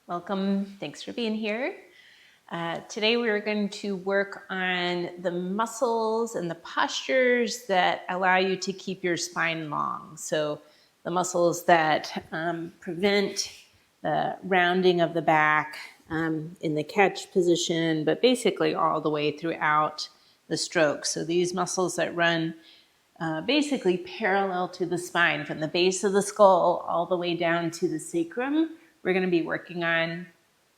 Welcome. Thanks for being here. Today we are going to work on the muscles and the postures that allow you to keep your spine long. So the muscles that prevent the rounding of the back in the catch position, but basically all the way throughout the stroke. So these muscles that run basically parallel to the spine from the base of the skull all the way down to the sacrum, we're going to be working on,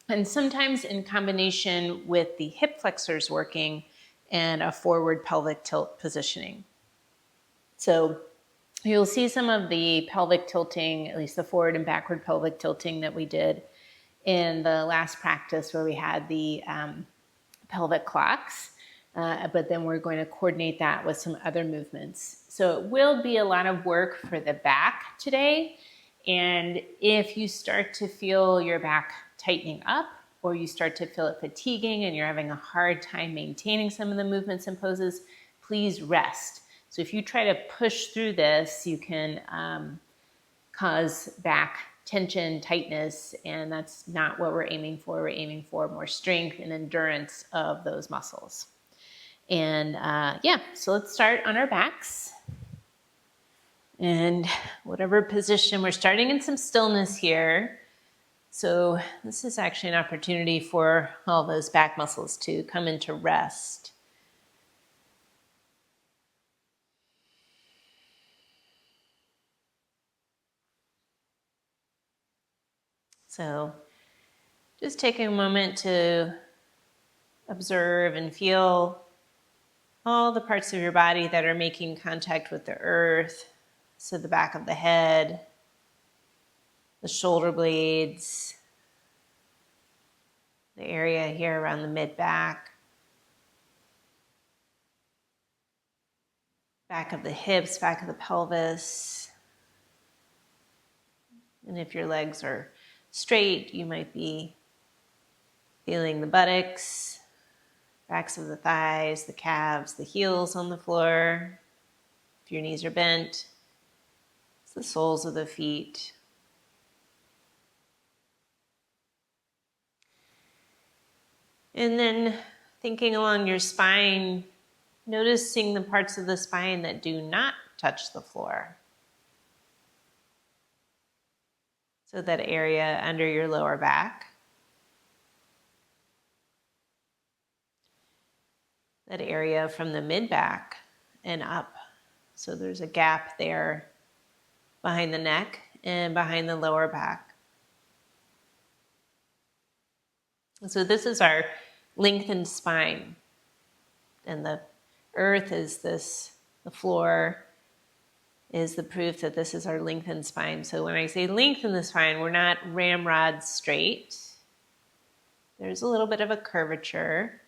and sometimes in combination with the hip flexors working and a forward pelvic tilt positioning. So you'll see some of the pelvic tilting, at least the forward and backward pelvic tilting that we did in the last practice where we had the pelvic clocks. But then we're going to coordinate that with some other movements. So it will be a lot of work for the back today. And if you start to feel your back tightening up, or you start to feel it fatiguing and you're having a hard time maintaining some of the movements and poses, please rest. So if you try to push through this, you can cause back tension, tightness, and that's not what we're aiming for. We're aiming for more strength and endurance of those muscles. And so let's start on our backs. And whatever position, we're starting in some stillness here. So this is actually an opportunity for all those back muscles to come into rest. So just taking a moment to observe and feel all the parts of your body that are making contact with the earth. So the back of the head, the shoulder blades, the area here around the mid-back, back of the hips, back of the pelvis. And if your legs are straight, you might be feeling the buttocks, backs of the thighs, the calves, the heels on the floor. If your knees are bent, it's the soles of the feet. And then thinking along your spine, noticing the parts of the spine that do not touch the floor. So that area under your lower back, that area from the mid-back and up. So there's a gap there behind the neck and behind the lower back. So this is our lengthened spine. And the earth is this, the floor is the proof that this is our lengthened spine. So when I say lengthen the spine, we're not ramrod straight. There's a little bit of a curvature.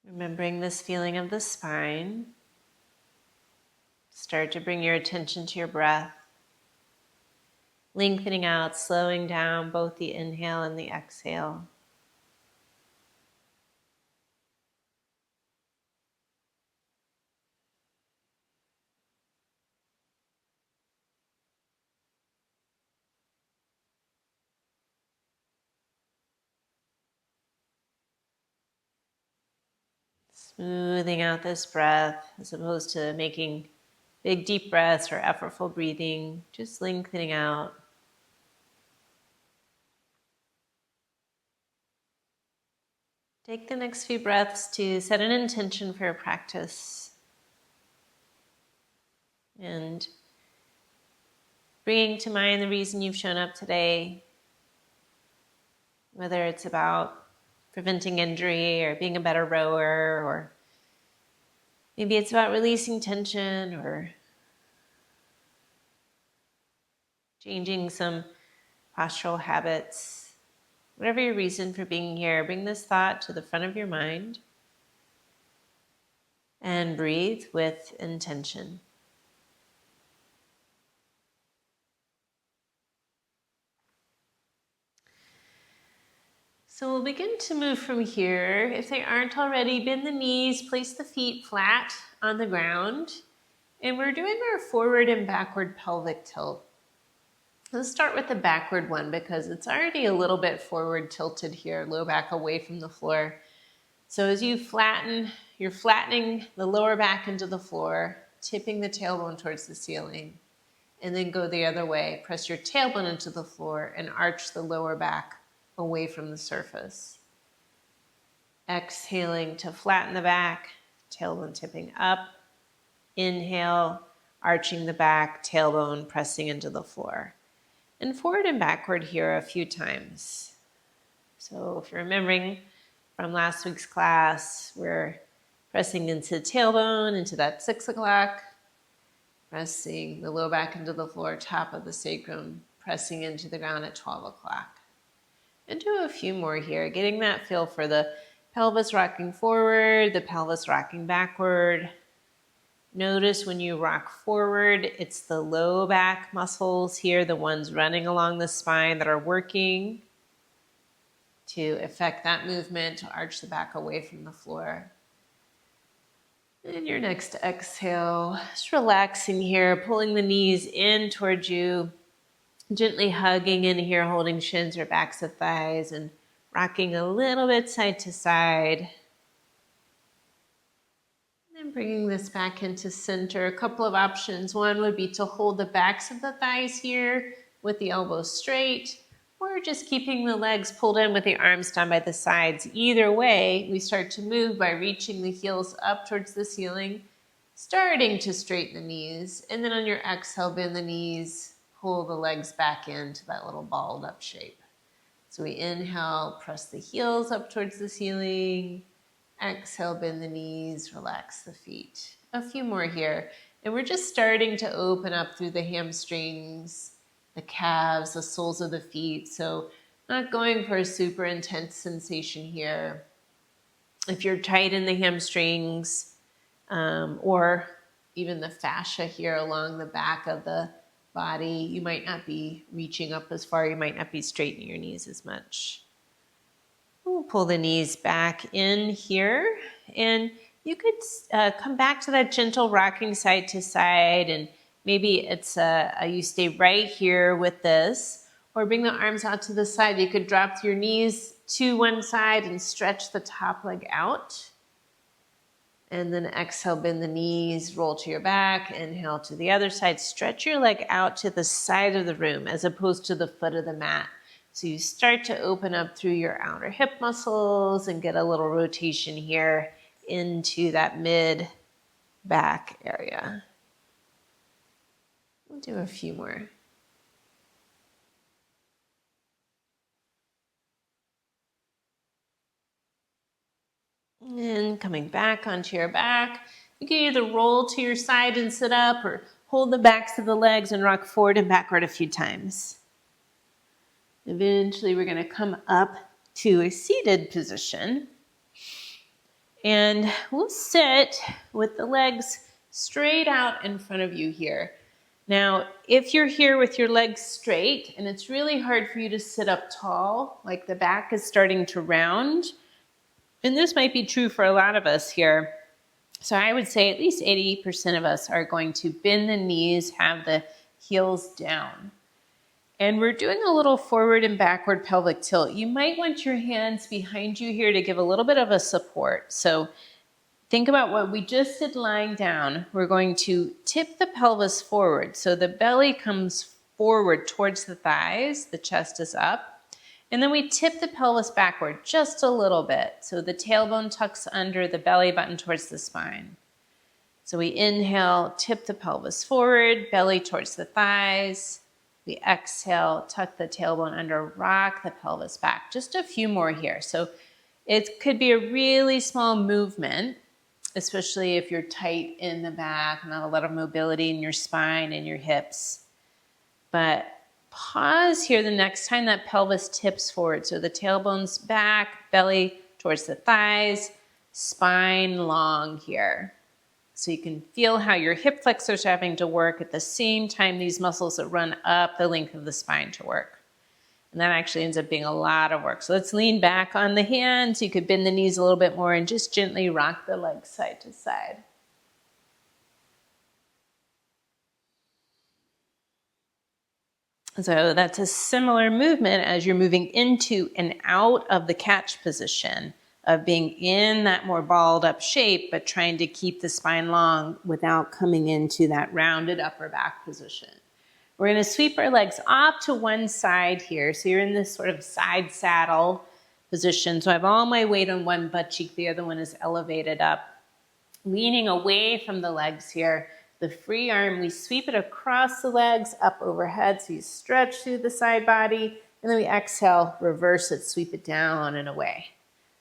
Remembering this feeling of the spine. Start to bring your attention to your breath. Lengthening out, slowing down both the inhale and the exhale. Smoothing out this breath as opposed to making big deep breaths or effortful breathing, just lengthening out. Take the next few breaths to set an intention for your practice. And bringing to mind the reason you've shown up today, whether it's about preventing injury or being a better rower, or maybe it's about releasing tension or changing some postural habits. Whatever your reason for being here, bring this thought to the front of your mind and breathe with intention. So we'll begin to move from here. If they aren't already, bend the knees, place the feet flat on the ground, And we're doing our forward and backward pelvic tilt. Let's start with the backward one because it's already a little bit forward tilted here, low back away from the floor. So as you flatten, you're flattening the lower back into the floor, tipping the tailbone towards the ceiling, and then go the other way. Press your tailbone into the floor and arch the lower back away from the surface. Exhaling to flatten the back, tailbone tipping up. Inhale, arching the back, tailbone pressing into the floor. And forward and backward here a few times. So if you're remembering from last week's class, we're pressing into the tailbone, into that 6 o'clock, pressing the low back into the floor, top of the sacrum, pressing into the ground at 12 o'clock. And do a few more here, getting that feel for the pelvis rocking forward, the pelvis rocking backward. Notice when you rock forward, it's the low back muscles here, the ones running along the spine that are working to affect that movement, to arch the back away from the floor. And your next exhale, just relaxing here, pulling the knees in towards you, gently hugging in here, holding shins or backs of thighs and rocking a little bit side to side. And bringing this back into center. A couple of options. One would be to hold the backs of the thighs here with the elbows straight, or just keeping the legs pulled in with the arms down by the sides. Either way, we start to move by reaching the heels up towards the ceiling, starting to straighten the knees, and then on your exhale, bend the knees, pull the legs back into that little balled up shape. So we inhale, press the heels up towards the ceiling. Exhale, bend the knees, relax the feet. A few more here. And we're just starting to open up through the hamstrings, the calves, the soles of the feet. So not going for a super intense sensation here. If you're tight in the hamstrings, or even the fascia here along the back of the body, you might not be reaching up as far. You might not be straightening your knees as much. We'll pull the knees back in here, and you could come back to that gentle rocking side to side, and maybe it's you stay right here with this, or bring the arms out to the side. You could drop your knees to one side and stretch the top leg out, and then exhale, bend the knees, roll to your back, inhale to the other side. Stretch your leg out to the side of the room as opposed to the foot of the mat. So you start to open up through your outer hip muscles and get a little rotation here into that mid back area. We'll do a few more. And coming back onto your back, you can either roll to your side and sit up or hold the backs of the legs and rock forward and backward a few times. Eventually, we're going to come up to a seated position. And we'll sit with the legs straight out in front of you here. Now, if you're here with your legs straight and it's really hard for you to sit up tall, like the back is starting to round, and this might be true for a lot of us here. So I would say at least 80% of us are going to bend the knees, have the heels down. And we're doing a little forward and backward pelvic tilt. You might want your hands behind you here to give a little bit of a support. So think about what we just did lying down. We're going to tip the pelvis forward. So the belly comes forward towards the thighs, the chest is up. And then we tip the pelvis backward just a little bit. So the tailbone tucks under, the belly button towards the spine. So we inhale, tip the pelvis forward, belly towards the thighs. We exhale, tuck the tailbone under, rock the pelvis back. Just a few more here. So it could be a really small movement, especially if you're tight in the back, not a lot of mobility in your spine and your hips. But pause here the next time that pelvis tips forward. So the tailbone's back, belly towards the thighs, spine long here. So you can feel how your hip flexors are having to work at the same time these muscles that run up the length of the spine to work. And that actually ends up being a lot of work. So let's lean back on the hands. You could bend the knees a little bit more and just gently rock the legs side to side. So that's a similar movement as you're moving into and out of the catch position of being in that more balled up shape, but trying to keep the spine long without coming into that rounded upper back position. We're going to sweep our legs off to one side here. So you're in this sort of side saddle position. So I have all my weight on one butt cheek. The other one is elevated up. Leaning away from the legs here. The free arm, we sweep it across the legs, up overhead. So you stretch through the side body. And then we exhale, reverse it, sweep it down and away.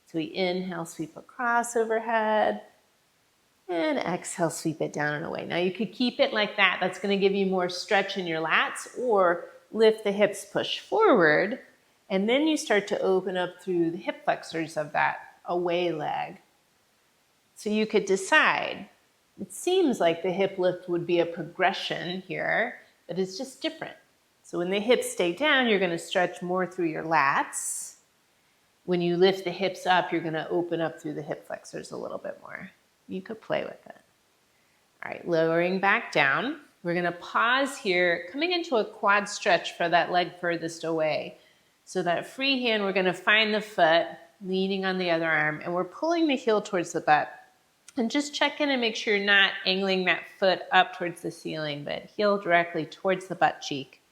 So we inhale, sweep across overhead. And exhale, sweep it down and away. Now you could keep it like that. That's going to give you more stretch in your lats, or lift the hips, push forward, and then you start to open up through the hip flexors of that away leg. So you could decide. It seems like the hip lift would be a progression here, but it's just different. So when the hips stay down, you're going to stretch more through your lats. When you lift the hips up, you're going to open up through the hip flexors a little bit more. You could play with it. All right, lowering back down. We're going to pause here, coming into a quad stretch for that leg furthest away. So that free hand, we're going to find the foot, leaning on the other arm, and we're pulling the heel towards the butt. And just check in and make sure you're not angling that foot up towards the ceiling, but heel directly towards the butt cheek.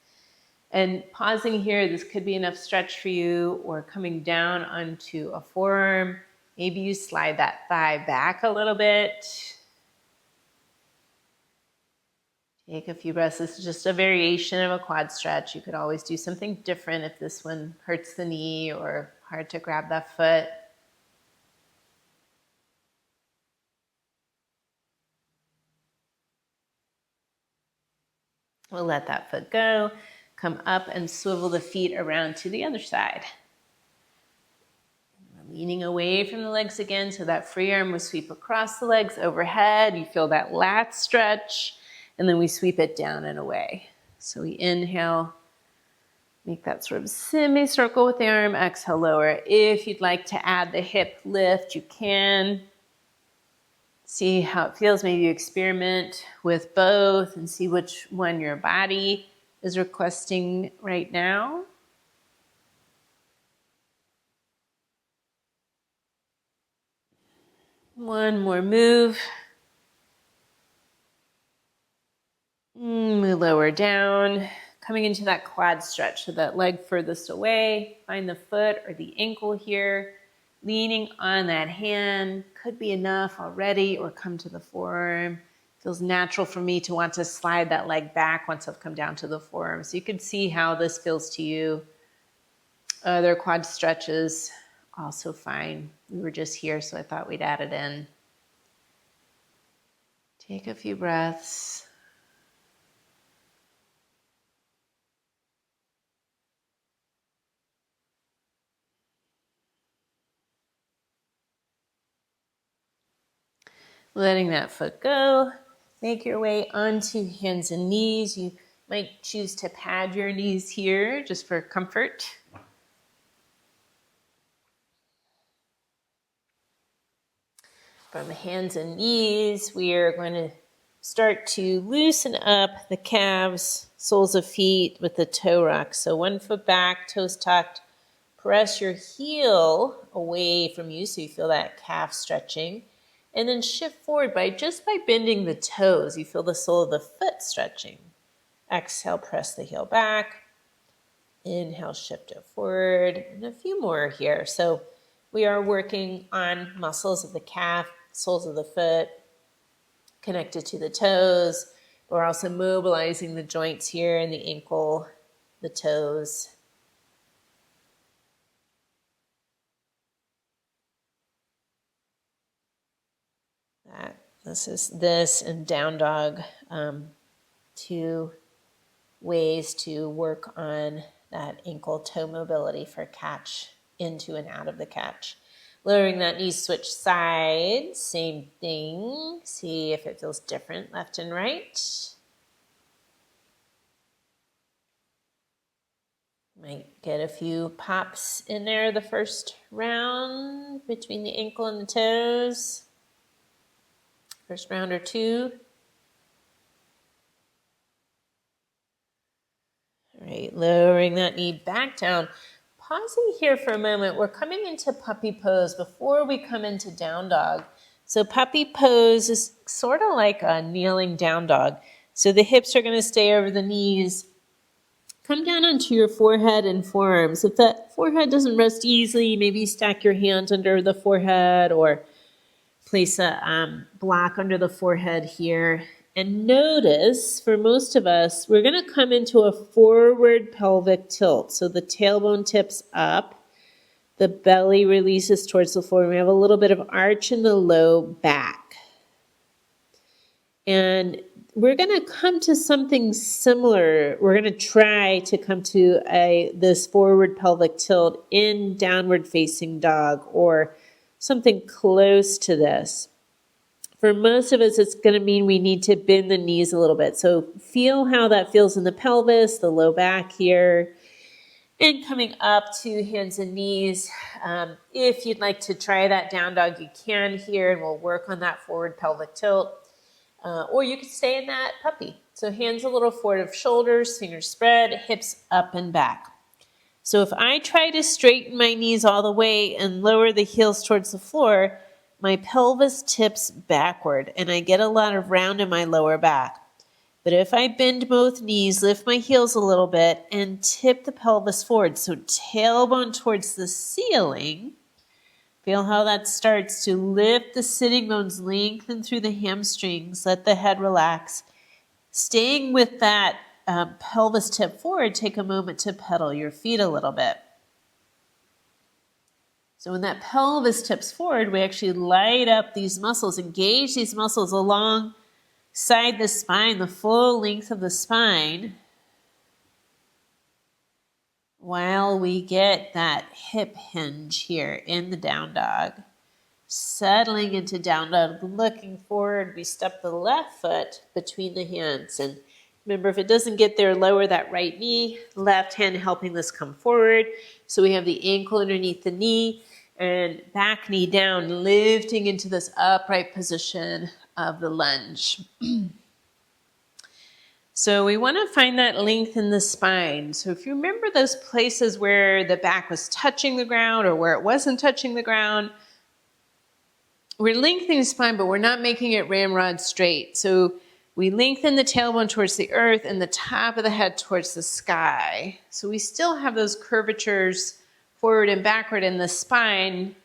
And pausing here, this could be enough stretch for you, or coming down onto a forearm. Maybe you slide that thigh back a little bit. Take a few breaths. This is just a variation of a quad stretch. You could always do something different if this one hurts the knee or hard to grab that foot. We'll let that foot go. Come up and swivel the feet around to the other side. Leaning away from the legs again, so that free arm will sweep across the legs overhead. You feel that lat stretch, and then we sweep it down and away. So we inhale, make that sort of semicircle with the arm, exhale, lower. If you'd like to add the hip lift, you can. See how it feels. Maybe you experiment with both and see which one your body is requesting right now. One more move. Lower down, coming into that quad stretch, so that leg furthest away. Find the foot or the ankle here. Leaning on that hand could be enough already, or come to the forearm. Feels natural for me to want to slide that leg back once I've come down to the forearm. So you can see how this feels to you. Other quad stretches, also fine. We were just here, so I thought we'd add it in. Take a few breaths. Letting that foot go. Make your way onto hands and knees. You might choose to pad your knees here just for comfort. From hands and knees, we are going to start to loosen up the calves, soles of feet with the toe rock. So one foot back, toes tucked. Press your heel away from you so you feel that calf stretching. And then shift forward by bending the toes. You feel the sole of the foot stretching. Exhale, press the heel back. Inhale, shift it forward. And a few more here. So we are working on muscles of the calf, soles of the foot, connected to the toes. We're also mobilizing the joints here in the ankle, the toes. This and down dog, 2 ways to work on that ankle toe mobility for catch into and out of the catch. Lowering that knee, switch sides, same thing. See if it feels different left and right. Might get a few pops in there the first round between the ankle and the toes. First round or 2. All right, right, lowering that knee back down. Pausing here for a moment, we're coming into puppy pose before we come into down dog. So puppy pose is sort of like a kneeling down dog. So the hips are going to stay over the knees. Come down onto your forehead and forearms. If that forehead doesn't rest easily, maybe stack your hands under the forehead or place a block under the forehead here. And notice, for most of us, we're going to come into a forward pelvic tilt. So the tailbone tips up, the belly releases towards the floor. We have a little bit of arch in the low back. And we're going to come to something similar. We're going to try to come to this forward pelvic tilt in downward facing dog or something close to this. For most of us, it's going to mean we need to bend the knees a little bit. So feel how that feels in the pelvis, the low back here, and coming up to hands and knees. If you'd like to try that down dog, you can here, and we'll work on that forward pelvic tilt. Or you can stay in that puppy. So hands a little forward of shoulders, fingers spread, hips up and back. So if I try to straighten my knees all the way and lower the heels towards the floor, my pelvis tips backward and I get a lot of round in my lower back. But if I bend both knees, lift my heels a little bit, and tip the pelvis forward, so tailbone towards the ceiling, feel how that starts to lift the sitting bones, lengthen through the hamstrings, let the head relax. Staying with that pelvis tip forward, take a moment to pedal your feet a little bit. So when that pelvis tips forward, we actually light up these muscles, engage these muscles alongside the spine, the full length of the spine, while we get that hip hinge here in the down dog. Settling into down dog, looking forward, we step the left foot between the hands. And remember, if it doesn't get there, lower that right knee, left hand helping this come forward. So we have the ankle underneath the knee and back knee down, lifting into this upright position of the lunge. So we want to find that length in the spine. So if you remember those places where the back was touching the ground or where it wasn't touching the ground, we're lengthening the spine, but we're not making it ramrod straight. So we lengthen the tailbone towards the earth and the top of the head towards the sky. So we still have those curvatures forward and backward in the spine,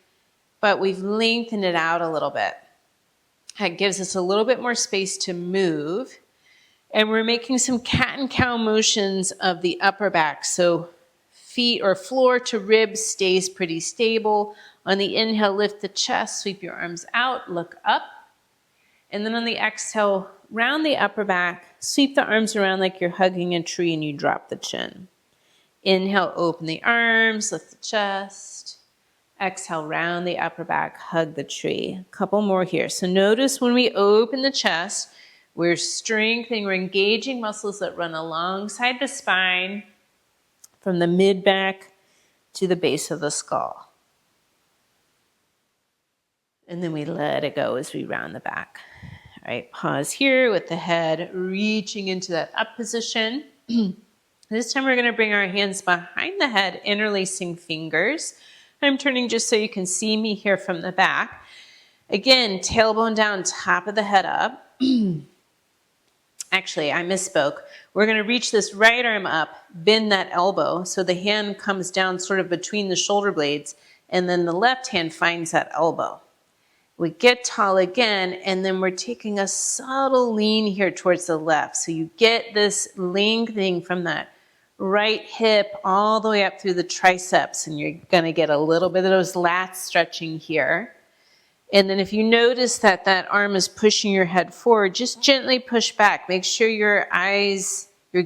but we've lengthened it out a little bit. That gives us a little bit more space to move. And we're making some cat and cow motions of the upper back. So feet or floor to ribs stays pretty stable. On the inhale, lift the chest, sweep your arms out, look up. And then on the exhale, round the upper back, sweep the arms around like you're hugging a tree and you drop the chin. Inhale, open the arms, lift the chest. Exhale, round the upper back, hug the tree. A couple more here. So notice when we open the chest, we're strengthening, we're engaging muscles that run alongside the spine from the mid-back to the base of the skull. And then we let it go as we round the back. All right, pause here with the head reaching into that up position. This time we're going to bring our hands behind the head, interlacing fingers. I'm turning just so you can see me here from the back. Again, tailbone down, top of the head up. Actually, I misspoke. We're going to reach this right arm up, bend that elbow, so the hand comes down sort of between the shoulder blades, and then the left hand finds that elbow. We get tall again, and then we're taking a subtle lean here towards the left. So you get this lengthening from that right hip all the way up through the triceps, and you're going to get a little bit of those lats stretching here. And then if you notice that that arm is pushing your head forward, just gently push back. Make sure your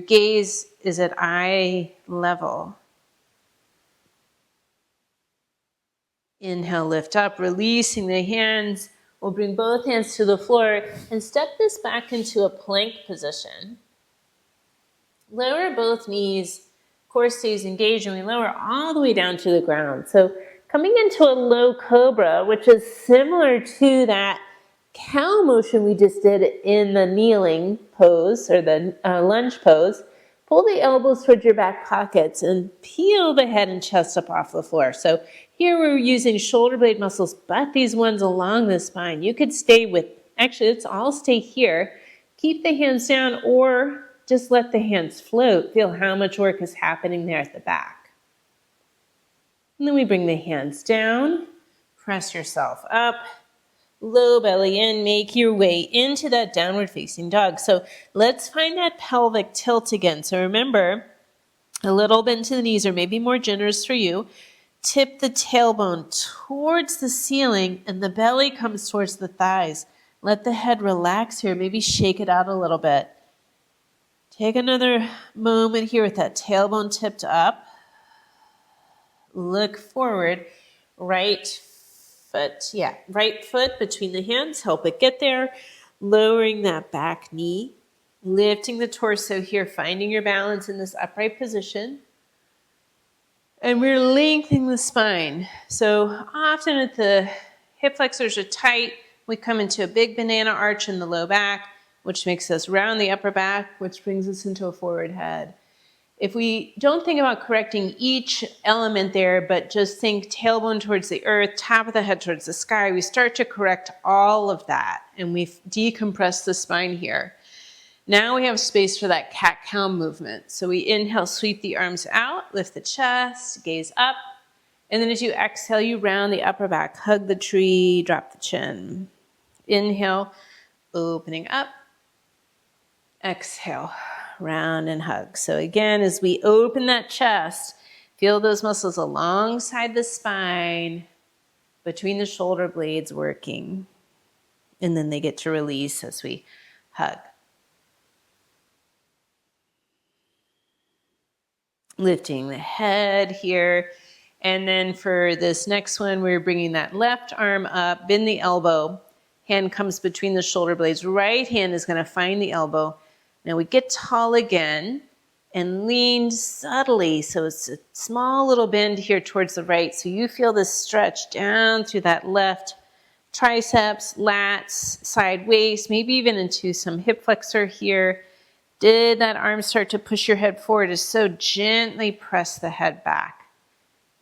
gaze is at eye level. Inhale, lift up, releasing the hands. We'll bring both hands to the floor and step this back into a plank position. Lower both knees, core stays engaged, and we lower all the way down to the ground. So coming into a low cobra, which is similar to that cow motion we just did in the kneeling pose or the lunge pose, Pull the elbows towards your back pockets and peel the head and chest up off the floor. So here we're using shoulder blade muscles, but these ones along the spine. You could stay with, actually let's all stay here. Keep the hands down or just let the hands float. Feel how much work is happening there at the back. And then we bring the hands down, press yourself up. Low belly in, make your way into that downward facing dog. So let's find that pelvic tilt again. So remember, a little bend to the knees or maybe more generous for you. Tip the tailbone towards the ceiling and the belly comes towards the thighs. Let the head relax here. Maybe shake it out a little bit. Take another moment here with that tailbone tipped up. Look forward. Right foot between the hands, help it get there. Lowering that back knee, lifting the torso here, finding your balance in this upright position. And we're lengthening the spine. So often if the hip flexors are tight, we come into a big banana arch in the low back, which makes us round the upper back, which brings us into a forward head. If we don't think about correcting each element there, but just think tailbone towards the earth, top of the head towards the sky, we start to correct all of that and we decompress the spine here. Now we have space for that cat-cow movement. So we inhale, sweep the arms out, lift the chest, gaze up. And then as you exhale, you round the upper back, hug the tree, drop the chin. Inhale, opening up. Exhale. Round and hug. So again, as we open that chest, feel those muscles alongside the spine, between the shoulder blades working. And then they get to release as we hug. Lifting the head here. And then for this next one, we're bringing that left arm up, bend the elbow. Hand comes between the shoulder blades. Right hand is going to find the elbow. Now we get tall again and lean subtly. So it's a small little bend here towards the right. So you feel this stretch down through that left triceps, lats, side waist, maybe even into some hip flexor here. Did that arm start to push your head forward? Just so gently press the head back.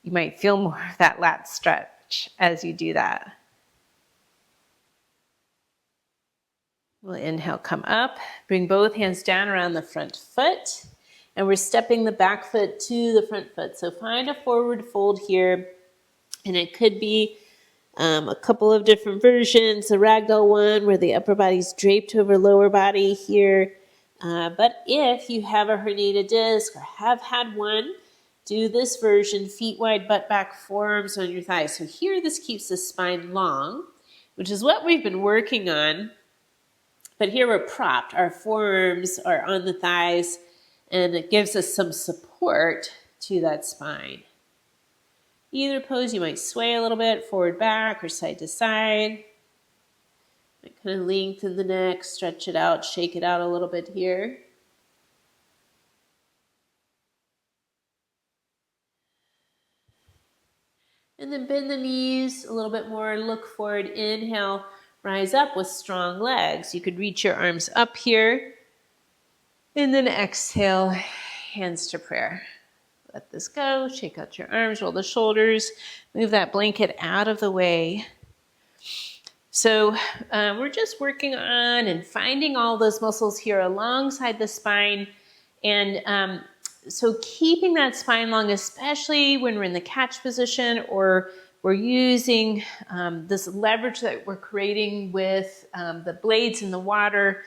You might feel more of that lat stretch as you do that. We'll inhale, come up, bring both hands down around the front foot, and we're stepping the back foot to the front foot. So find a forward fold here, and it could be a couple of different versions. The ragdoll one where the upper body's draped over lower body here. But if you have a herniated disc or have had one, do this version, feet wide, butt back, forearms on your thighs. So here this keeps the spine long, which is what we've been working on. But here we're propped. Our forearms are on the thighs, and it gives us some support to that spine. Either pose, you might sway a little bit, forward, back, or side to side. Might kind of lengthen the neck, stretch it out, shake it out a little bit here. And then bend the knees a little bit more, look forward, inhale. Rise up with strong legs. You could reach your arms up here. And then exhale, hands to prayer. Let this go. Shake out your arms, roll the shoulders. Move that blanket out of the way. So we're just working on and finding all those muscles here alongside the spine. And so keeping that spine long, especially when we're in the catch position or we're using this leverage that we're creating with the blades in the water.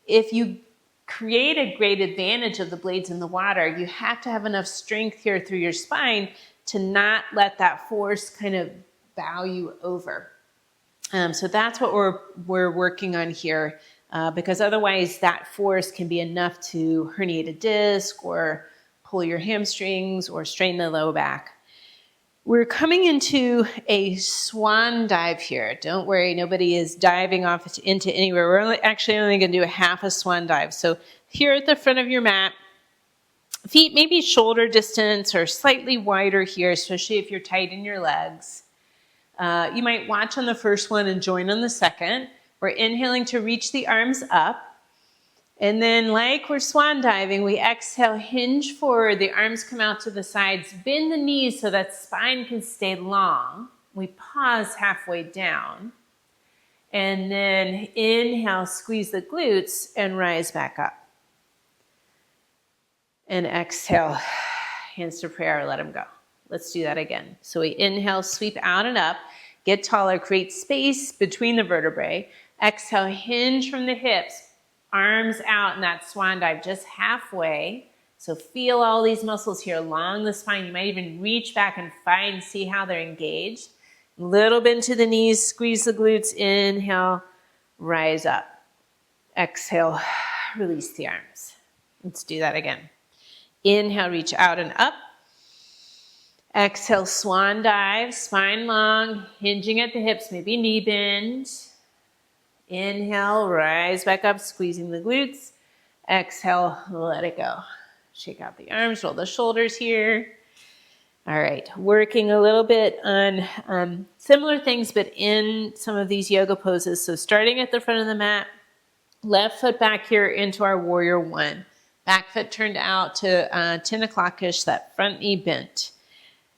If you create a great advantage of the blades in the water, you have to have enough strength here through your spine to not let that force kind of bow you over. So that's what we're working on here, because otherwise that force can be enough to herniate a disc or pull your hamstrings or strain the low back. We're coming into a swan dive here. Don't worry, nobody is diving off into anywhere. We're actually only going to do a half a swan dive. So here at the front of your mat, feet maybe shoulder distance or slightly wider here, especially if you're tight in your legs. You might watch on the first one and join on the second. We're inhaling to reach the arms up. And then like we're swan diving, we exhale, hinge forward, the arms come out to the sides, bend the knees so that spine can stay long. We pause halfway down. And then inhale, squeeze the glutes and rise back up. And exhale, hands to prayer, let them go. Let's do that again. So we inhale, sweep out and up, get taller, create space between the vertebrae. Exhale, hinge from the hips, arms out in that swan dive just halfway. So feel all these muscles here along the spine. You might even reach back and see how they're engaged. A little bend to the knees, squeeze the glutes, inhale, rise up. Exhale, release the arms. Let's do that again. Inhale, reach out and up. Exhale, swan dive, spine long, hinging at the hips, maybe knee bend. Inhale, rise back up, squeezing the glutes. Exhale, let it go. Shake out the arms, roll the shoulders here. All right, working a little bit on similar things, but in some of these yoga poses. So starting at the front of the mat, left foot back here into our warrior one. Back foot turned out to 10 o'clock-ish, that front knee bent.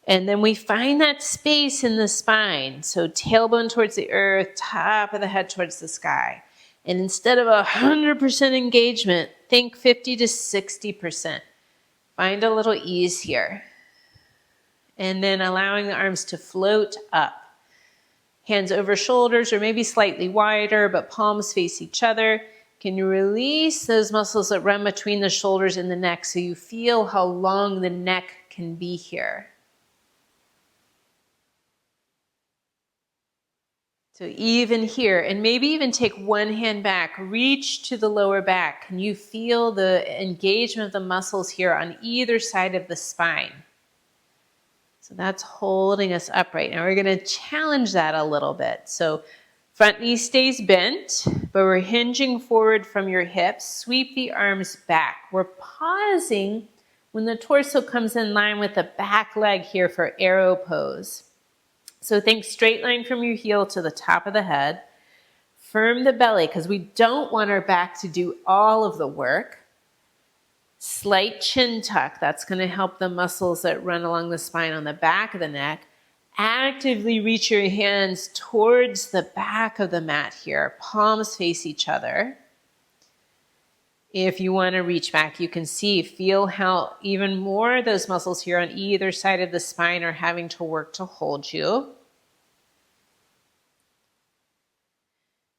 And then we find that space in the spine. So tailbone towards the earth, top of the head towards the sky. And instead of 100% engagement, think 50 to 60%. Find a little ease here. And then allowing the arms to float up. Hands over shoulders or maybe slightly wider, but palms face each other. Can you release those muscles that run between the shoulders and the neck so you feel how long the neck can be here? So even here, and maybe even take one hand back, reach to the lower back. Can you feel the engagement of the muscles here on either side of the spine? So that's holding us upright. Now we're going to challenge that a little bit. So front knee stays bent, but we're hinging forward from your hips. Sweep the arms back. We're pausing when the torso comes in line with the back leg here for arrow pose. So think straight line from your heel to the top of the head. Firm the belly because we don't want our back to do all of the work. Slight chin tuck. That's going to help the muscles that run along the spine on the back of the neck. Actively reach your hands towards the back of the mat here. Palms face each other. If you want to reach back, you can feel how even more of those muscles here on either side of the spine are having to work to hold you.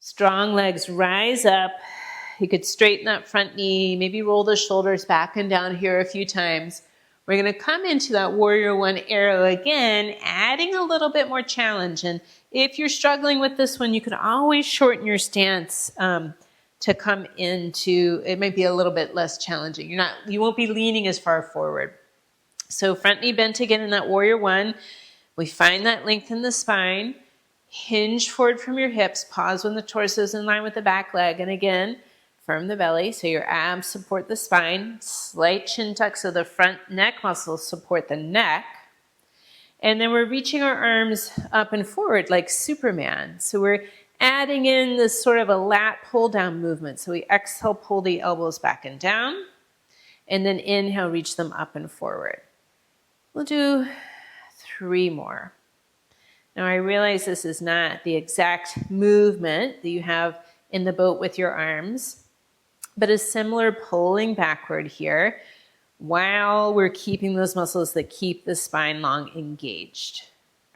Strong legs rise up. You could straighten that front knee, maybe roll the shoulders back and down here a few times. We're going to come into that warrior one arrow again, adding a little bit more challenge. And if you're struggling with this one, you can always shorten your stance to come into, it might be a little bit less challenging. You won't be leaning as far forward. So front knee bent again in that warrior one. We find that length in the spine. Hinge forward from your hips. Pause when the torso is in line with the back leg. And again, firm the belly so your abs support the spine. Slight chin tuck so the front neck muscles support the neck. And then we're reaching our arms up and forward like Superman. So we're adding in this sort of a lat pull down movement. So we exhale, pull the elbows back and down. And then inhale, reach them up and forward. We'll do 3 more. Now I realize this is not the exact movement that you have in the boat with your arms, but a similar pulling backward here while we're keeping those muscles that keep the spine long engaged.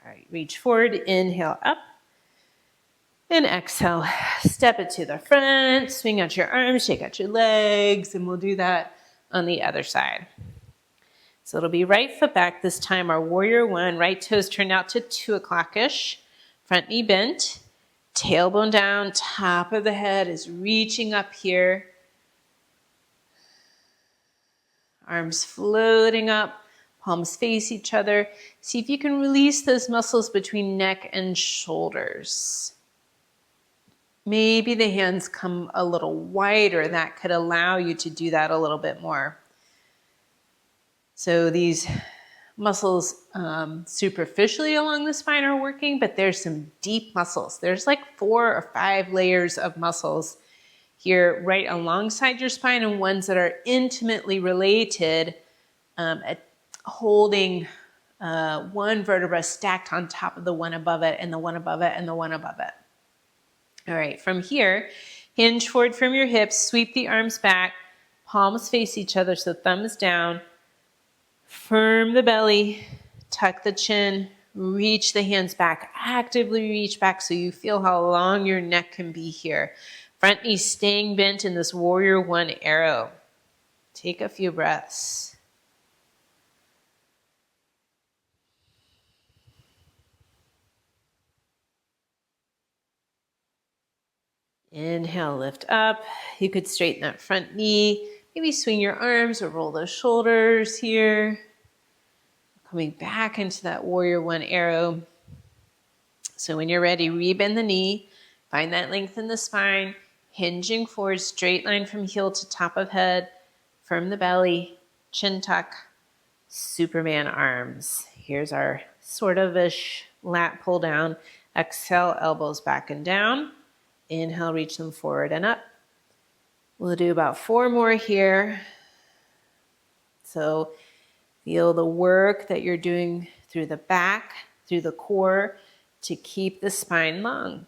All right, reach forward, inhale up, and exhale. Step it to the front, swing out your arms, shake out your legs, and we'll do that on the other side. So it'll be right foot back this time, our warrior one, right toes turned out to 2 o'clock-ish, front knee bent, tailbone down, top of the head is reaching up here. Arms floating up, palms face each other. See if you can release those muscles between neck and shoulders. Maybe the hands come a little wider. That could allow you to do that a little bit more. So these muscles superficially along the spine are working, but there's some deep muscles. There's like 4 or 5 layers of muscles here right alongside your spine and ones that are intimately related at holding one vertebra stacked on top of the one above it and the one above it and the one above it. All right, from here, hinge forward from your hips, sweep the arms back, palms face each other, so thumbs down. Firm the belly, tuck the chin, reach the hands back, actively reach back so you feel how long your neck can be here. Front knee staying bent in this warrior one arrow. Take a few breaths. Inhale, lift up. You could straighten that front knee. Maybe swing your arms or roll those shoulders here. Coming back into that warrior one arrow. So when you're ready, rebend the knee. Find that length in the spine. Hinging forward, straight line from heel to top of head. Firm the belly, chin tuck, Superman arms. Here's our sort of-ish lat pull down. Exhale, elbows back and down. Inhale, reach them forward and up. We'll do about 4 more here. So feel the work that you're doing through the back, through the core to keep the spine long.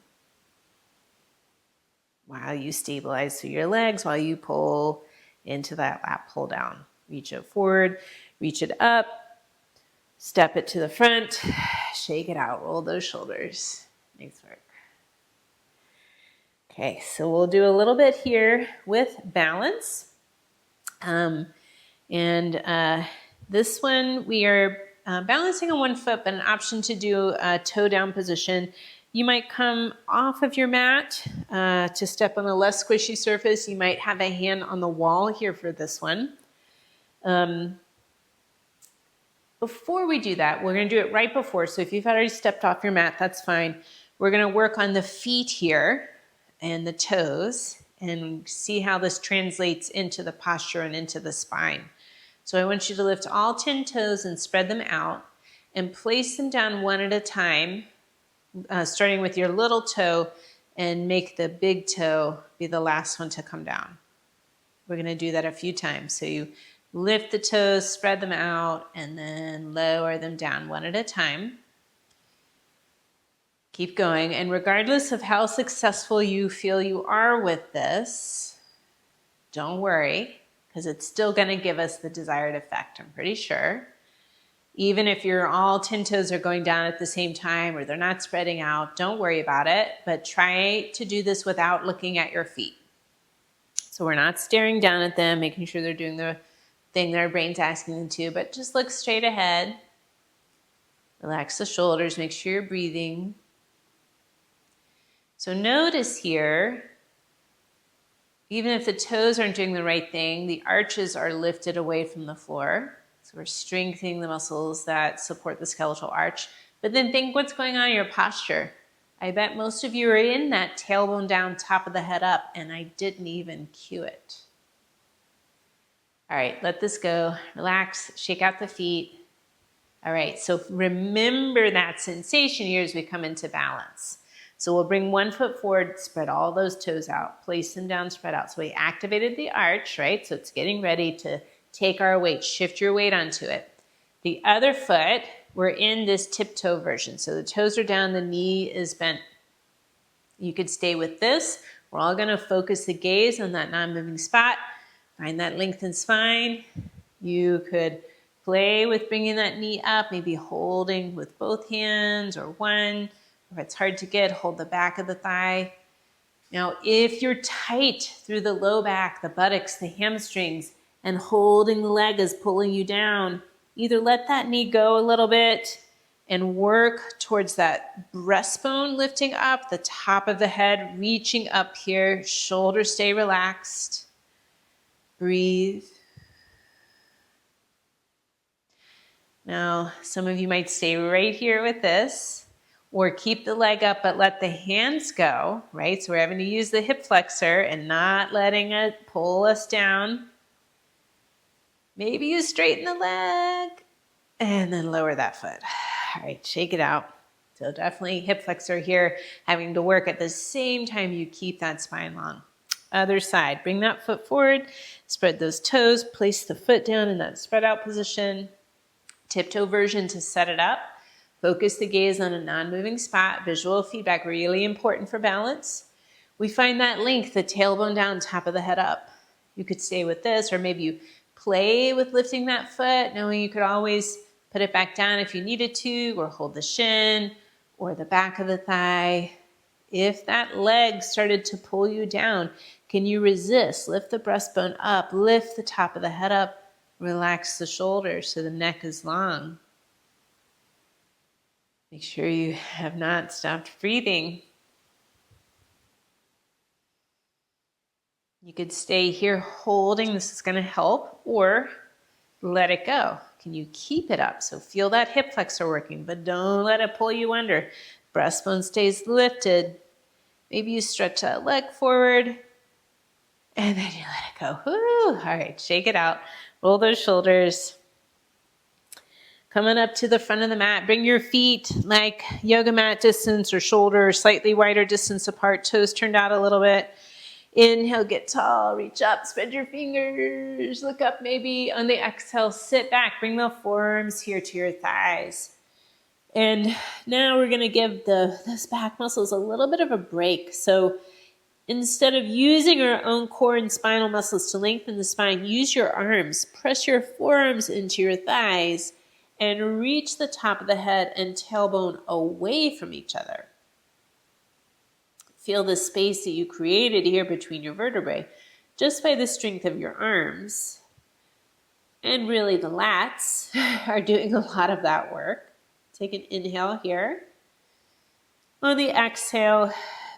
While you stabilize through your legs, while you pull into that lat pull down. Reach it forward, reach it up, step it to the front, shake it out, roll those shoulders. Nice work. Okay, so we'll do a little bit here with balance. This one we are balancing on one foot, but an option to do a toe down position. You might come off of your mat to step on a less squishy surface. You might have a hand on the wall here for this one. Before we do that, we're going to do it right before. So if you've already stepped off your mat, that's fine. We're going to work on the feet here and the toes and see how this translates into the posture and into the spine. So I want you to lift all 10 toes and spread them out and place them down one at a time, starting with your little toe, and make the big toe be the last one to come down. We're going to do that a few times. So you lift the toes, spread them out, and then lower them down one at a time. Keep going, and regardless of how successful you feel you are with this, don't worry, because it's still going to give us the desired effect, I'm pretty sure. Even if your all 10 toes are going down at the same time or they're not spreading out, don't worry about it, but try to do this without looking at your feet. So we're not staring down at them, making sure they're doing the thing that our brain's asking them to, but just look straight ahead. Relax the shoulders, make sure you're breathing. So notice here, even if the toes aren't doing the right thing, the arches are lifted away from the floor. So we're strengthening the muscles that support the skeletal arch. But then think what's going on in your posture. I bet most of you are in that tailbone down, top of the head up, and I didn't even cue it. All right, let this go. Relax, shake out the feet. All right, so remember that sensation here as we come into balance. So we'll bring one foot forward, spread all those toes out, place them down, spread out. So we activated the arch, right? So it's getting ready to take our weight, shift your weight onto it. The other foot, we're in this tiptoe version. So the toes are down, the knee is bent. You could stay with this. We're all gonna focus the gaze on that non-moving spot. Find that lengthened spine. You could play with bringing that knee up, maybe holding with both hands or one. If it's hard to get, hold the back of the thigh. Now, if you're tight through the low back, the buttocks, the hamstrings, and holding the leg is pulling you down, either let that knee go a little bit and work towards that breastbone lifting up, the top of the head reaching up here, shoulders stay relaxed. Breathe. Now, some of you might stay right here with this, or keep the leg up but let the hands go, right? So we're having to use the hip flexor and not letting it pull us down. Maybe you straighten the leg and then lower that foot. All right, shake it out. So definitely hip flexor here, having to work at the same time you keep that spine long. Other side. Bring that foot forward. Spread those toes. Place the foot down in that spread out position. Tiptoe version to set it up. Focus the gaze on a non-moving spot. Visual feedback, really important for balance. We find that length, the tailbone down, top of the head up. You could stay with this, or maybe you play with lifting that foot, knowing you could always put it back down if you needed to, or hold the shin or the back of the thigh. If that leg started to pull you down, can you resist? Lift the breastbone up, lift the top of the head up, relax the shoulders so the neck is long. Make sure you have not stopped breathing. You could stay here holding, this is going to help, or let it go. Can you keep it up? So feel that hip flexor working, but don't let it pull you under. Breastbone stays lifted. Maybe you stretch that leg forward, and then you let it go. Woo! All right, shake it out. Roll those shoulders. Coming up to the front of the mat, bring your feet like yoga mat distance or shoulder, slightly wider distance apart, toes turned out a little bit. Inhale, get tall, reach up, spread your fingers, look up maybe. On the exhale, sit back, bring the forearms here to your thighs. And now we're gonna give those back muscles a little bit of a break. So instead of using our own core and spinal muscles to lengthen the spine, use your arms, press your forearms into your thighs, and reach the top of the head and tailbone away from each other. Feel the space that you created here between your vertebrae just by the strength of your arms. And really the lats are doing a lot of that work. Take an inhale here. On the exhale,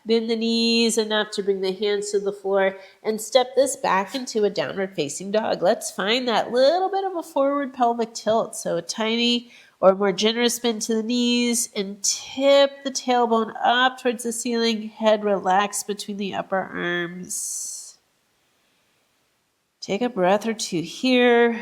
bend the knees enough to bring the hands to the floor and step this back into a downward facing dog. Let's find that little bit of a forward pelvic tilt. So a tiny or more generous bend to the knees and tip the tailbone up towards the ceiling. Head relaxed between the upper arms. Take a breath or two here.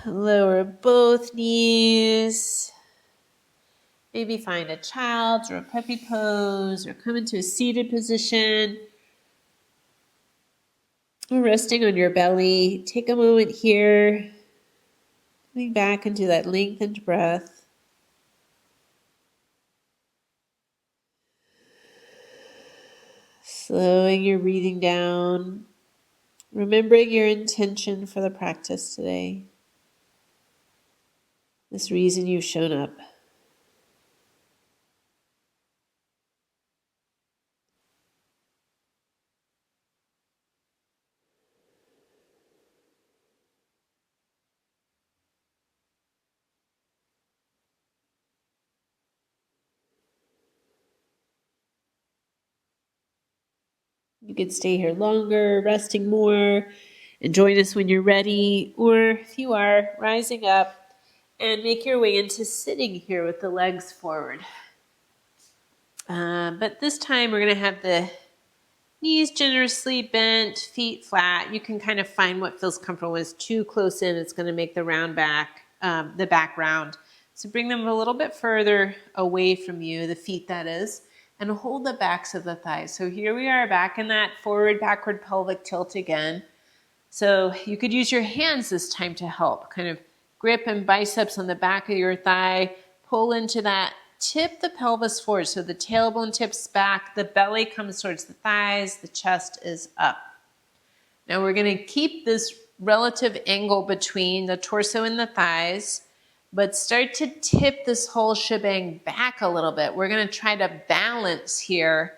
Lower both knees. Maybe find a child's or a puppy pose, or come into a seated position. Resting on your belly. Take a moment here. Coming back into that lengthened breath. Slowing your breathing down. Remembering your intention for the practice today. This reason you've shown up. You could stay here longer, resting more, and join us when you're ready. Or if you are, rising up and make your way into sitting here with the legs forward. But this time we're going to have the knees generously bent, feet flat. You can kind of find what feels comfortable. When it's too close in, it's going to make the back round. So bring them a little bit further away from you, the feet that is, and hold the backs of the thighs. So here we are back in that forward, backward pelvic tilt again. So you could use your hands this time to help. Kind of grip and biceps on the back of your thigh. Pull into that. Tip the pelvis forward. So the tailbone tips back. The belly comes towards the thighs. The chest is up. Now we're going to keep this relative angle between the torso and the thighs, but start to tip this whole shebang back a little bit. We're going to try to balance here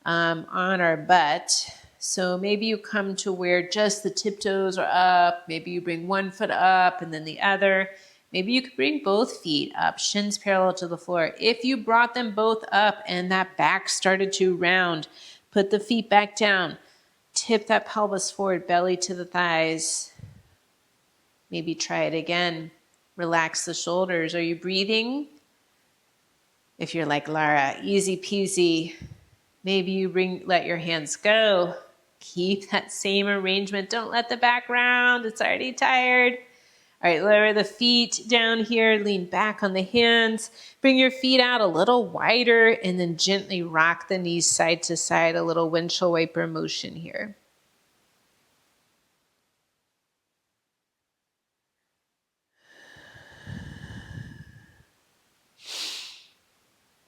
on our butt. So maybe you come to where just the tiptoes are up. Maybe you bring one foot up and then the other. Maybe you could bring both feet up, shins parallel to the floor. If you brought them both up and that back started to round, put the feet back down. Tip that pelvis forward, belly to the thighs. Maybe try it again. Relax the shoulders. Are you breathing? If you're like Lara, easy peasy. Maybe you let your hands go. Keep that same arrangement. Don't let the back round. It's already tired. All right, lower the feet down here, lean back on the hands, bring your feet out a little wider, and then gently rock the knees side to side, a little windshield wiper motion here.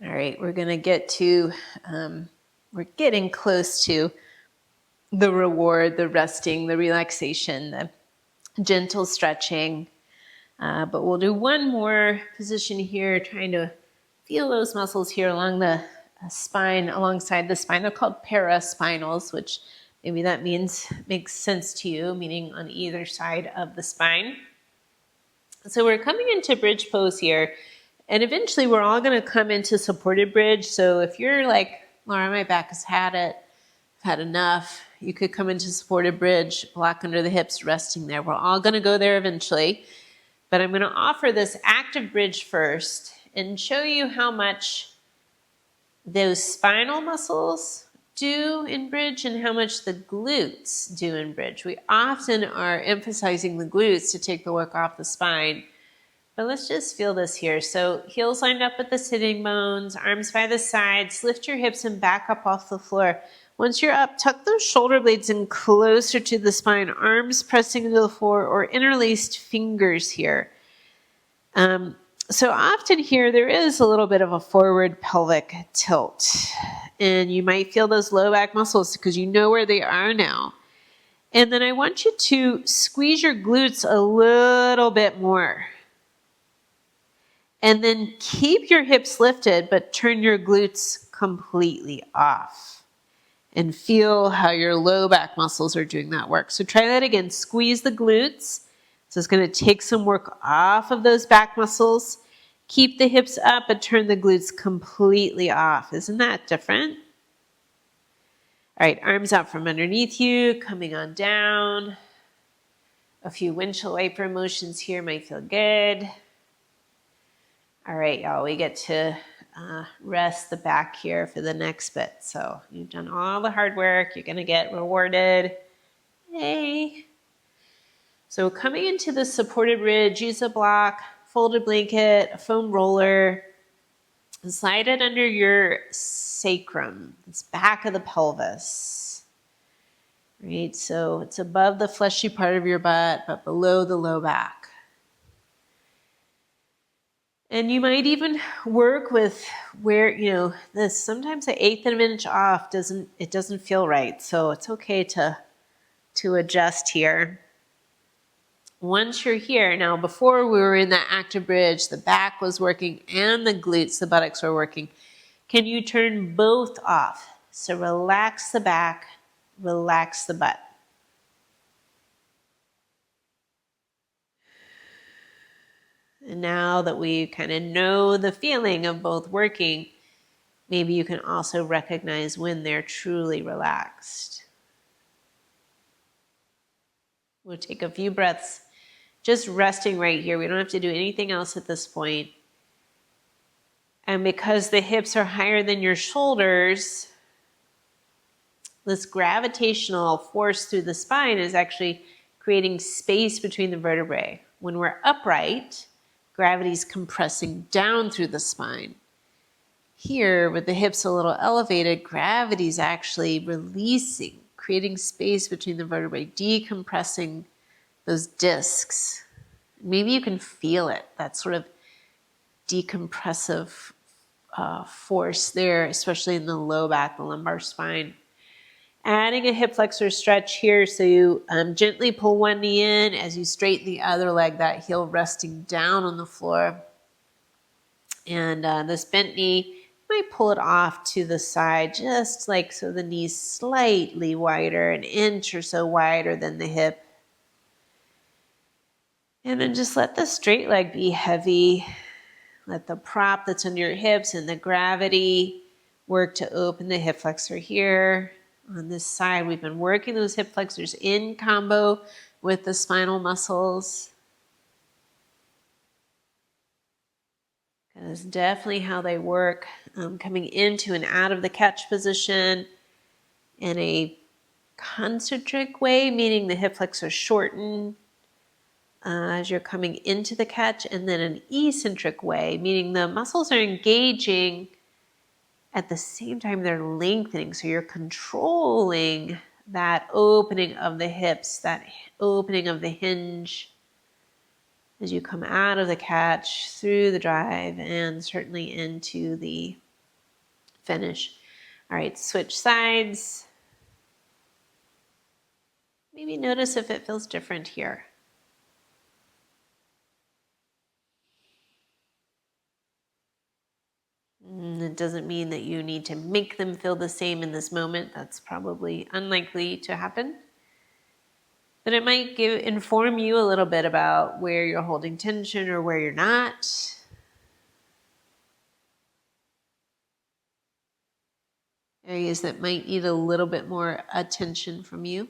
All right, we're gonna get to, we're getting close to the reward, the resting, the relaxation, the gentle stretching. But we'll do one more position here, trying to feel those muscles here along the spine, alongside the spine. They're called paraspinals, which maybe that makes sense to you, meaning on either side of the spine. So we're coming into bridge pose here, and eventually we're all going to come into supported bridge. So if you're like, Laura, my back has had it, I've had enough, you could come into supported bridge, block under the hips, resting there. We're all going to go there eventually. But I'm going to offer this active bridge first and show you how much those spinal muscles do in bridge and how much the glutes do in bridge. We often are emphasizing the glutes to take the work off the spine. But let's just feel this here. So heels lined up with the sitting bones, arms by the sides, lift your hips and back up off the floor. Once you're up, tuck those shoulder blades in closer to the spine, arms pressing into the floor or interlaced fingers here. So often here, there is a little bit of a forward pelvic tilt. And you might feel those low back muscles because you know where they are now. And then I want you to squeeze your glutes a little bit more. And then keep your hips lifted, but turn your glutes completely off. And feel how your low back muscles are doing that work. So try that again. Squeeze the glutes. So it's going to take some work off of those back muscles. Keep the hips up, but turn the glutes completely off. Isn't that different? All right, arms out from underneath you, coming on down. A few windshield wiper motions here might feel good. All right, y'all, we get to rest the back here for the next bit. So you've done all the hard work. You're going to get rewarded. Yay. So coming into the supported bridge, use a block, folded blanket, a foam roller, and slide it under your sacrum. It's back of the pelvis. Right, so it's above the fleshy part of your butt, but below the low back. And you might even work with where, this sometimes an eighth of an inch off doesn't feel right. So it's okay to adjust here. Once you're here, now before we were in that active bridge, the back was working and the glutes, the buttocks were working. Can you turn both off? So relax the back, relax the butt. And now that we kind of know the feeling of both working, maybe you can also recognize when they're truly relaxed. We'll take a few breaths, just resting right here. We don't have to do anything else at this point. And because the hips are higher than your shoulders, this gravitational force through the spine is actually creating space between the vertebrae. When we're upright, gravity's compressing down through the spine. Here, with the hips a little elevated, gravity's actually releasing, creating space between the vertebrae, decompressing those discs. Maybe you can feel it, that sort of decompressive force there, especially in the low back, the lumbar spine. Adding a hip flexor stretch here, so you gently pull one knee in as you straighten the other leg, that heel resting down on the floor. And this bent knee, you might pull it off to the side, just like so the knee's slightly wider, an inch or so wider than the hip. And then just let the straight leg be heavy. Let the prop that's under your hips and the gravity work to open the hip flexor here. On this side, we've been working those hip flexors in combo with the spinal muscles. That's definitely how they work, coming into and out of the catch position in a concentric way, meaning the hip flexors shorten as you're coming into the catch, and then an eccentric way, meaning the muscles are engaging at the same time they're lengthening. So you're controlling that opening of the hips, that opening of the hinge as you come out of the catch, through the drive, and certainly into the finish. All right, switch sides. Maybe notice if it feels different here. It doesn't mean that you need to make them feel the same in this moment. That's probably unlikely to happen. But it might inform you a little bit about where you're holding tension or where you're not. Areas that might need a little bit more attention from you.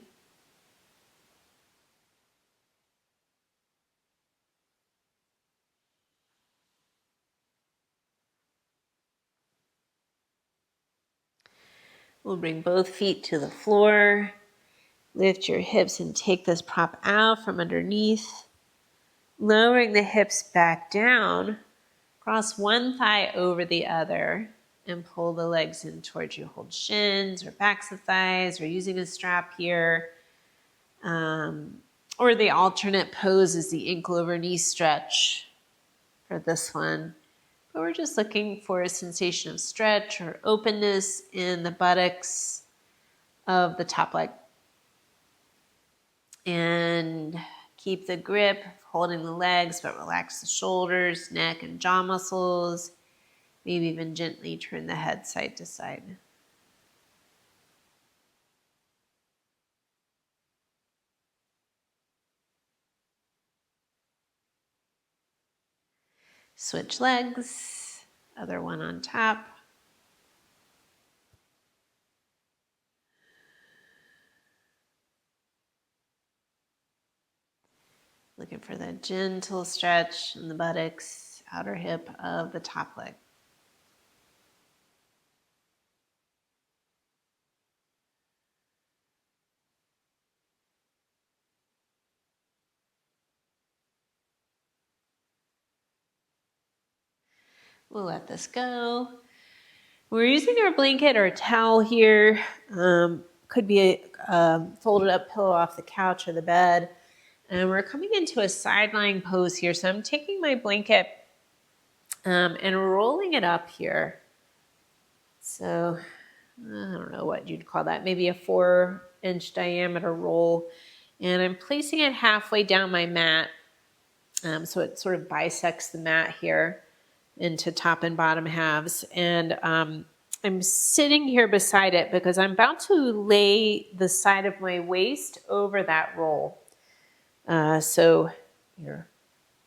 We'll bring both feet to the floor. Lift your hips and take this prop out from underneath. Lowering the hips back down. Cross one thigh over the other and pull the legs in towards you. Hold shins or backs of thighs, or using a strap here. Or the alternate pose is the ankle over knee stretch for this one. But we're just looking for a sensation of stretch or openness in the buttocks of the top leg. And keep the grip, holding the legs, but relax the shoulders, neck, and jaw muscles. Maybe even gently turn the head side to side. Switch legs, other one on top. Looking for the gentle stretch in the buttocks, outer hip of the top leg. We'll let this go. We're using our blanket or a towel here. Could be a folded up pillow off the couch or the bed. And we're coming into a side lying pose here. So I'm taking my blanket and rolling it up here. So I don't know what you'd call that. Maybe a 4-inch diameter roll. And I'm placing it halfway down my mat. So it sort of bisects the mat here into top and bottom halves. And I'm sitting here beside it because I'm about to lay the side of my waist over that roll. So you're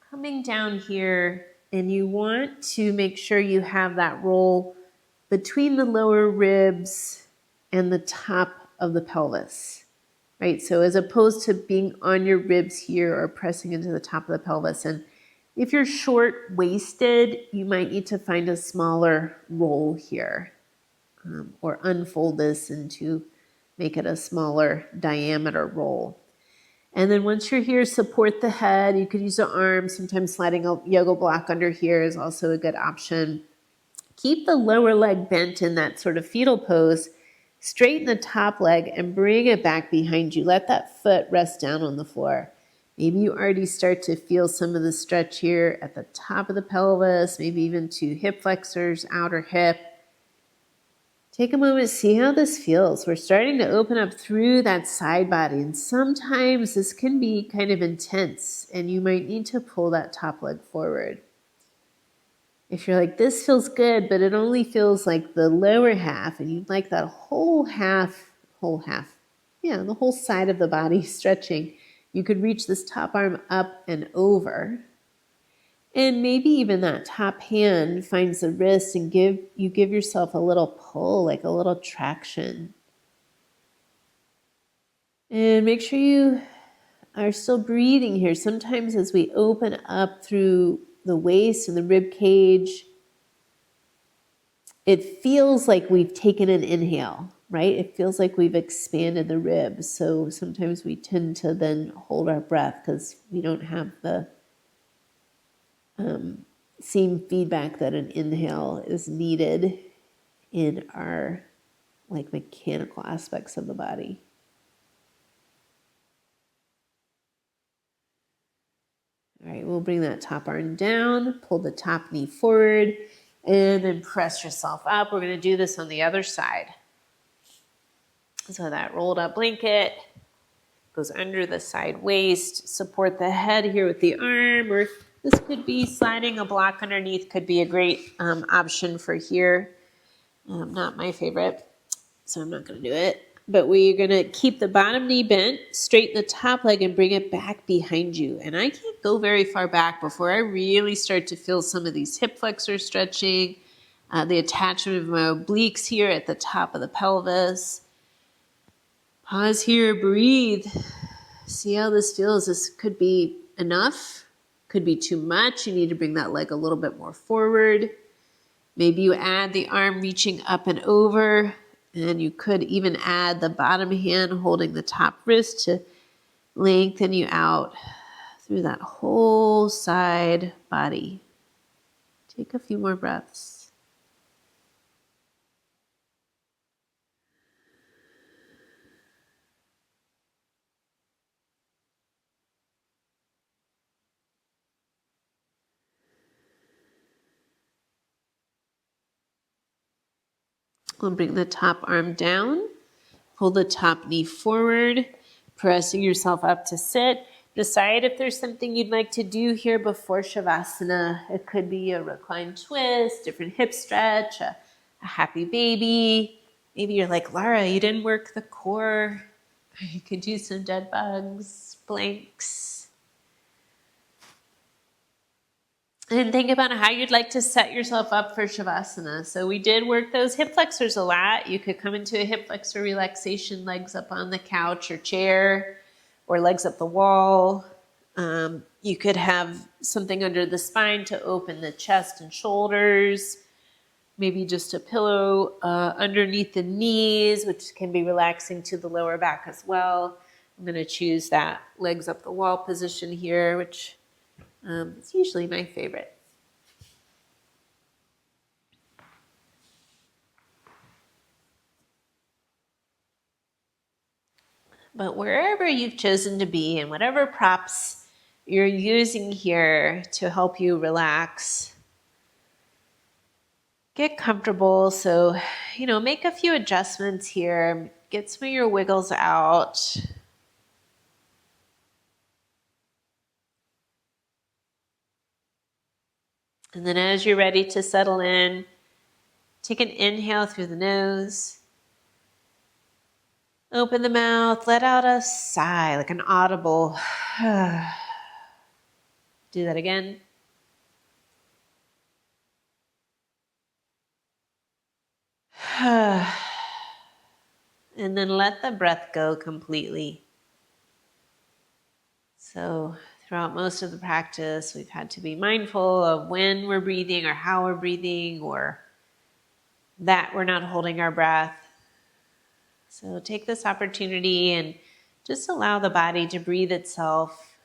coming down here and you want to make sure you have that roll between the lower ribs and the top of the pelvis, right? So as opposed to being on your ribs here or pressing into the top of the pelvis. And if you're short-waisted, you might need to find a smaller roll here or unfold this and to make it a smaller diameter roll. And then once you're here, support the head. You could use the arms. Sometimes sliding a yoga block under here is also a good option. Keep the lower leg bent in that sort of fetal pose. Straighten the top leg and bring it back behind you. Let that foot rest down on the floor. Maybe you already start to feel some of the stretch here at the top of the pelvis, maybe even to hip flexors, outer hip. Take a moment, see how this feels. We're starting to open up through that side body, and sometimes this can be kind of intense, and you might need to pull that top leg forward. If you're like, this feels good, but it only feels like the lower half, and you'd like that whole half, the whole side of the body stretching, you could reach this top arm up and over. And maybe even that top hand finds the wrist and give yourself a little pull, like a little traction. And make sure you are still breathing here. Sometimes as we open up through the waist and the rib cage, it feels like we've taken an inhale. right? It feels like we've expanded the ribs. So sometimes we tend to then hold our breath because we don't have the same feedback that an inhale is needed in our like mechanical aspects of the body. All right, we'll bring that top arm down, pull the top knee forward, and then press yourself up. We're going to do this on the other side. So that rolled up blanket goes under the side waist. Support the head here with the arm, or this could be sliding a block underneath, could be a great option for here. Not my favorite, so I'm not going to do it. But we're going to keep the bottom knee bent, straighten the top leg, and bring it back behind you. And I can't go very far back before I really start to feel some of these hip flexors stretching, the attachment of my obliques here at the top of the pelvis. Pause here, breathe. See how this feels. This could be enough, could be too much. You need to bring that leg a little bit more forward. Maybe you add the arm reaching up and over, and you could even add the bottom hand holding the top wrist to lengthen you out through that whole side body. Take a few more breaths. We'll bring the top arm down, pull the top knee forward, pressing yourself up to sit. Decide if there's something you'd like to do here before Savasana. It could be a reclined twist, different hip stretch, a happy baby. Maybe you're like, Laura, you didn't work the core. You could do some dead bugs, planks. And think about how you'd like to set yourself up for Savasana. So we did work those hip flexors a lot. You could come into a hip flexor relaxation, legs up on the couch or chair, or legs up the wall. You could have something under the spine to open the chest and shoulders. Maybe just a pillow underneath the knees, which can be relaxing to the lower back as well. I'm going to choose that legs up the wall position here, which is usually my favorite. But wherever you've chosen to be and whatever props you're using here to help you relax, get comfortable. So, make a few adjustments here. Get some of your wiggles out. And then as you're ready to settle in, take an inhale through the nose. Open the mouth, let out a sigh, like an audible. Do that again. And then let the breath go completely. So throughout most of the practice, we've had to be mindful of when we're breathing or how we're breathing, or that we're not holding our breath. So take this opportunity and just allow the body to breathe itself.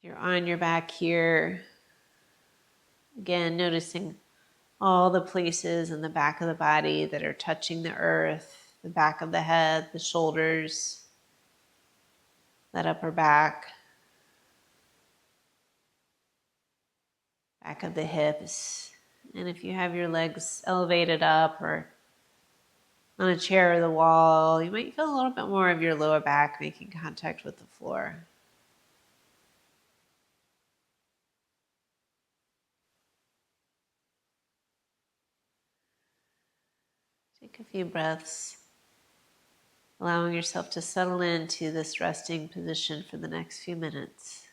You're on your back here. Again, noticing all the places in the back of the body that are touching the earth, the back of the head, the shoulders, that upper back, back of the hips. And if you have your legs elevated up or on a chair or the wall, you might feel a little bit more of your lower back making contact with the floor. Take a few breaths, allowing yourself to settle into this resting position for the next few minutes.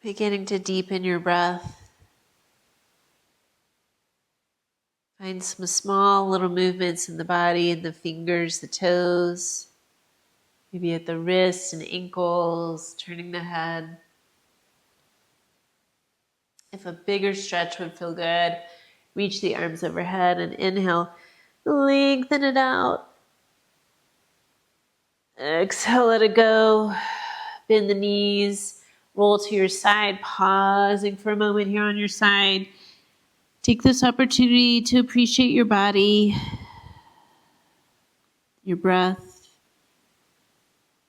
Beginning to deepen your breath. Find some small little movements in the body, in the fingers, the toes, maybe at the wrists and ankles, turning the head. If a bigger stretch would feel good, reach the arms overhead and inhale, lengthen it out. Exhale, let it go. Bend the knees, roll to your side, pausing for a moment here on your side. Take this opportunity to appreciate your body, your breath,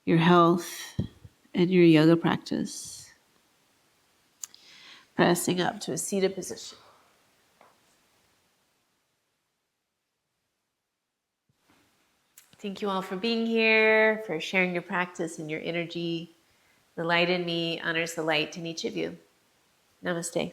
your health, and your yoga practice. Pressing up to a seated position. Thank you all for being here, for sharing your practice and your energy. The light in me honors the light in each of you. Namaste.